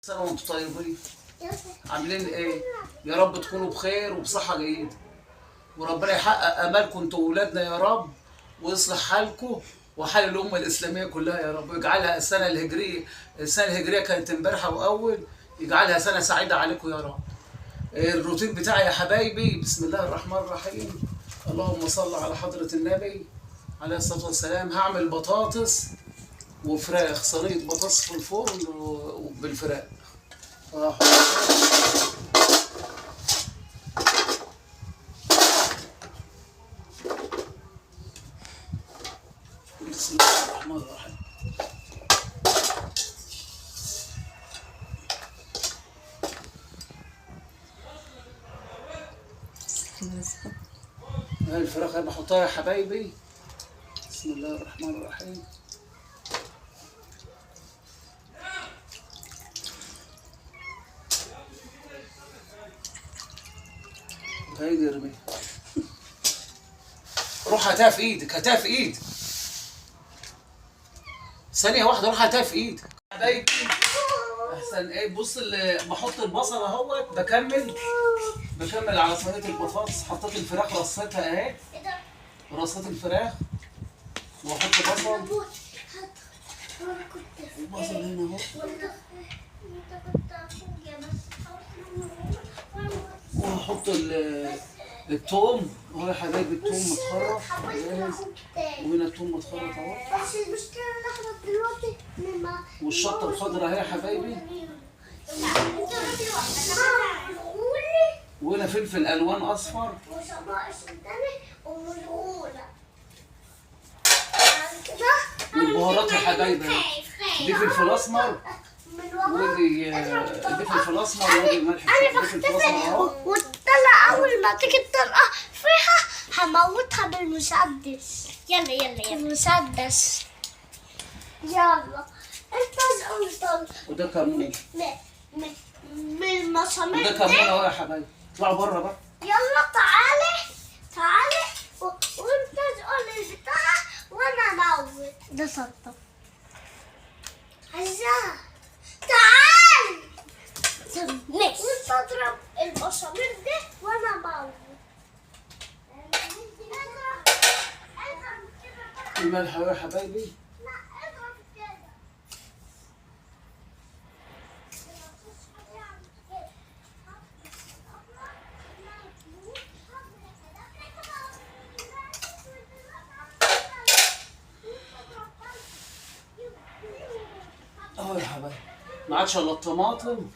سنة وانتم طيبين. عاملين ايه؟ يا رب تكونوا بخير وبصحة جيدة، وربنا يحقق امالكم انتوا واولادنا يا رب، ويصلح حالكم وحال الامة الاسلامية كلها يا رب، ويجعلها السنة الهجرية كانت امبارحة واول، يجعلها سنة سعيدة عليكم يا رب. الروتين بتاعي يا حبايبي، بسم الله الرحمن الرحيم. اللهم صل على حضرة النبي عليه الصلاة والسلام. هعمل بطاطس وفراخ، صينية بطاطس في الفرن بالفراخ. بسم الله الرحمن الرحيم. هاي الفراخ انا بحطها يا حبايبي. بسم الله الرحمن الرحيم. هاي ارمي. روح هاتها في ايدك، هاتها في ايدك. ثانية واحدة، روح هاتها في ايدك. حبايبي احسن ايه، بص بحط البصل اهوت، بكمل على صينية البطاطس. حطيت الفراخ رصيتها اهي، رصيت الفراخ واحط بصل. البصل هنا اهو، واحط التوم اهو يا حبايبي. التوم متخرط جاهز، وهنا التوم متخرط اهو. بس المشكلة ان احنا دلوقتي والشطة الخضراء اهي يا حبايبي، وهنا فلفل الوان اصفر والبهارات يا حبايبي. دي فلفل اسمر، ودي فلفل اسمر، ودي ملح. انا بختفي والطلقة اول ما تيجي الطلقة فيها هموتها بالمسدس. يلا يلا يلا المسدس. يلا انت وده كمون، بالمسامير وده كمون اهو يا حبايبي. اطلعوا بره بقى. يلا تعالي تعالي وانت تقول البتاع وانا اموت. ده سلطة عايزاها. تعالي وانت اضرب البشامير ده وانا اموت. الملح اهو يا حبايبي. اهو يا حبايبي، ما عادش الا الطماطم.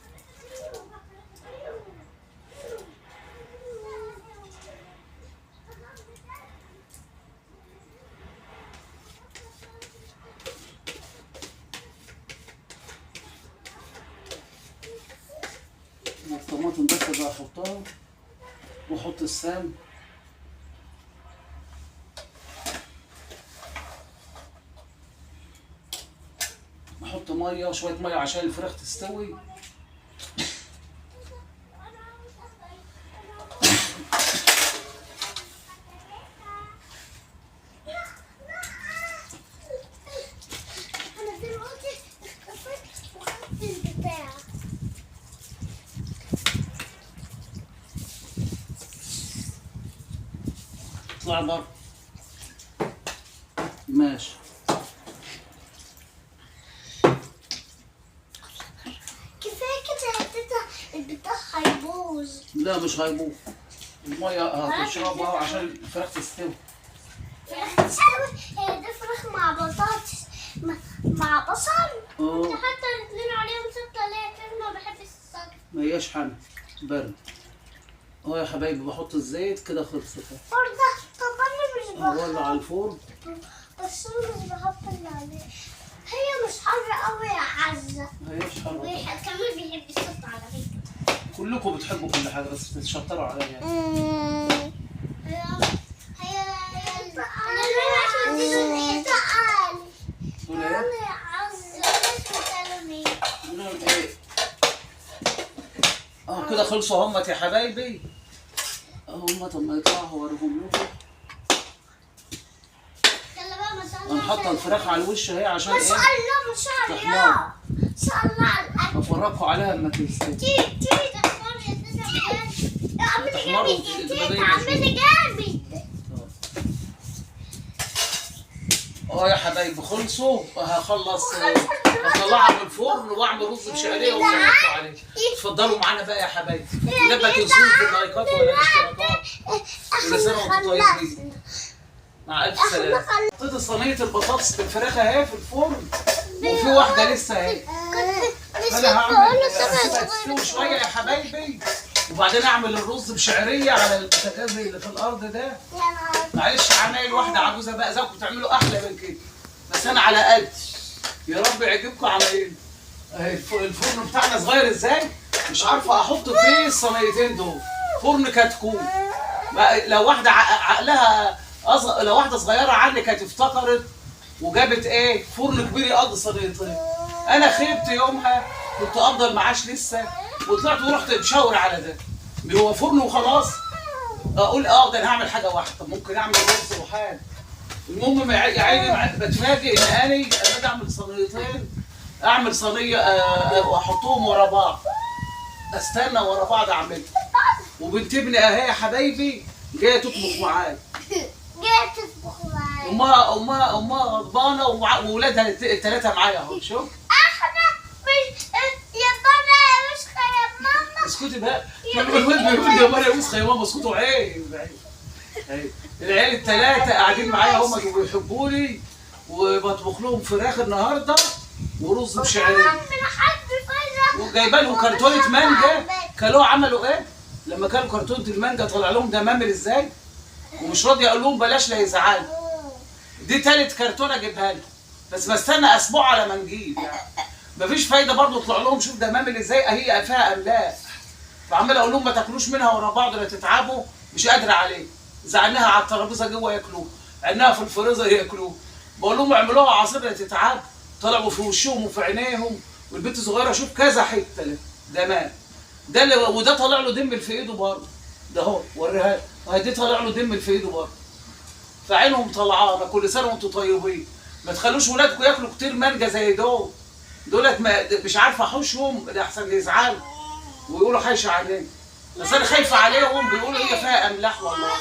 الطماطم بس اللي هحطها، واحط السام. احط ميه، شويه ميه عشان الفراخ تستوي. انا دلوقتي اختفيت وخدت البتاع. اطلع بره. ماشي. كفايه كده هتبقى البتاع هيبوظ. لا مش هيبوظ، الميه هتشربها عشان الفراخ تستوي. فراخ تستوي؟ هي دي فراخ مع بطاطس مع بصل. انت حتى الاثنين عليهم سكر ليه؟ كان ما بحبش السكر. ما هياش حامل، برد اهو يا حبايبي. بحط الزيت كده، خلصت برضه. طب انا مش بحط. اولع على الفرن. بس انا مش بحط اللي عليه. هي مش حر قوي يا عزة. ما هياش حامل. واحد كمان بيحب السكر على فكرة. كلكم بتحبوا كل حاجه، بس بتشطروا عليا يعني. دول ايه؟ كده خلصوا همت يا حبايبي. همت اما يطلعوا هوريهم لكم. انا حاطه الفراخ على الوش اهي عشان ما شاء الله ما شاء الله ما شاء الله على الاكل. افرجكم عليها اما تستوي. تيجي تحمر يا تيتا بجد. اعملي تحمر جامد يا وتبقى تيتا، زي اعملي جامد. يا حبايبي خلصوا. هخلص هطلعها من الفرن واعمل رز بشعريه وافرجكم عليه. اتفضلوا معانا بقى يا حبايبي. ولما تنسوش باللايكات ولا الاشتراكات. كل سنه وانتم طيبين. مع الف سلامه. حطيت صينيه البطاطس بالفراخ اهي في الفرن وفي واحده لسه اهي. انا هعمل تستوي شويه يا حبايبي وبعدين اعمل الرز بشعريه على البوتاجاز اللي في الارض ده. معلش عمايل واحده عجوزه بقى زيكم تعملوا احلى من كده بس انا على قد. يا رب يعجبكم عمايل. اهي الفرن بتاعنا صغير ازاي مش عارفه احط فيه الصينيتين دول. فرن كتكوت. لو واحده عقلها لو واحده صغيره عني كانت افتكرت وجابت ايه فرن كبير يقضي صينيتين. انا خيبت يومها كنت افضل معاش لسه وطلعت ورحت مشاور على ده. هو فرن وخلاص. اقول ده انا هعمل حاجه واحده. طب ممكن اعمل رز وحال. المهم يا عيني بتفاجئ ان انا باجي اعمل صينيتين. اعمل صينيه واحطهم ورا بعض. استنى ورا بعض اعملها. وبنت ابني اهي يا حبايبي جايه تطبخ معايا. جايه تطبخ معايا. امها غضبانه واولادها الثلاثه معايا اهو. شوف احنا مش يا بابا يا وسخه يا ماما. اسكتي بقى. الواد بيقول يا ماما يا وسخه يا ماما. اسكتوا عيب. العيال الثلاثه قاعدين معايا هم بيحبوني وبطبخ لهم فراخ النهارده ورز بشعريه. وجايبه لهم كرتونه مانجا. كلوها عملوا ايه؟ لما كانوا كرتونه المانجا طلع لهم دمامل ازاي؟ ومش راضي اقول لهم بلاش لا يزعلوا. دي تالت كرتونه اجيبها لهم بس بستنى اسبوع على ما نجيب يعني. مفيش فايده برضه طلع لهم شوف دمامل ازاي هي فيها املاح. فعمال اقول لهم ما تاكلوش منها ورا بعض لا تتعبوا. مش قادره عليه. زعناها على الترابيزه جوه ياكلوها. عيناها في الفريزر ياكلوها. بقول لهم اعملوها عصير لا تتعبوا. طلعوا في وشهم وفي عينيهم. والبنت الصغيره شوف كذا حته دمان. ده اللي وده طالع له دم في ايده برضه. ده اهو وريها لي. دي طالع له دم في ايده برضه. فعينهم طلعانه. كل سنه وانتم طيبين. ما تخلوش ولادكم ياكلوا كتير مانجا زي دولت مش عارفه احوشهم لحسن يزعلوا ويقولوا حايشه علينا. بس انا خايفه عليهم بيقولوا هي فيها املاح والله.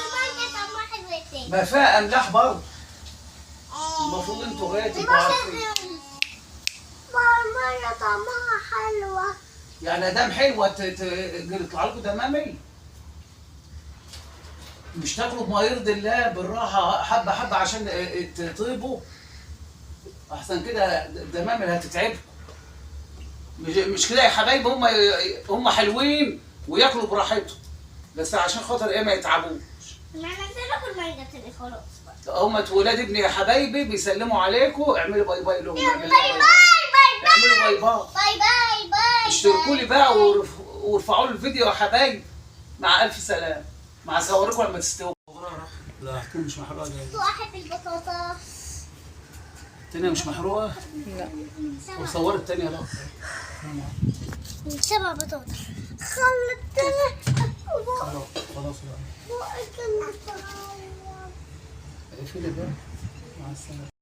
ما فيها املاح برضه. المفروض انتوا غايه تبقوا عارفين. ماما طعمها حلوه. يعني ادام حلوه يطلع لكم دمامل؟ مش تاكلوا بما يرضي الله بالراحه حبه حبه عشان تطيبوا. احسن كده الدمامل هتتعبكم. مش كده يا حبايبي. هم حلوين وياكلوا براحتهم بس عشان خاطر ايه ما يتعبوش. ما انا ناكل مانجا تاني خلاص بقى. هم ولاد ابني يا حبايبي بيسلموا عليكم. اعملوا باي باي لهم. باي باي باي اعملوا باي باي. باي باي باي. اشتركوا لي بقى وارفعوا لي الفيديو يا حبايبي. مع الف سلامه. مع صوركم لما تستووا. لا هتكون مش محروقه دي. واحد البطاطا. التانية مش محروقه؟ لا. وصورت التانية لا. 7 بطاطا. خلطتنا. خلاص بقى. اقفلي بقى. مع السلامه.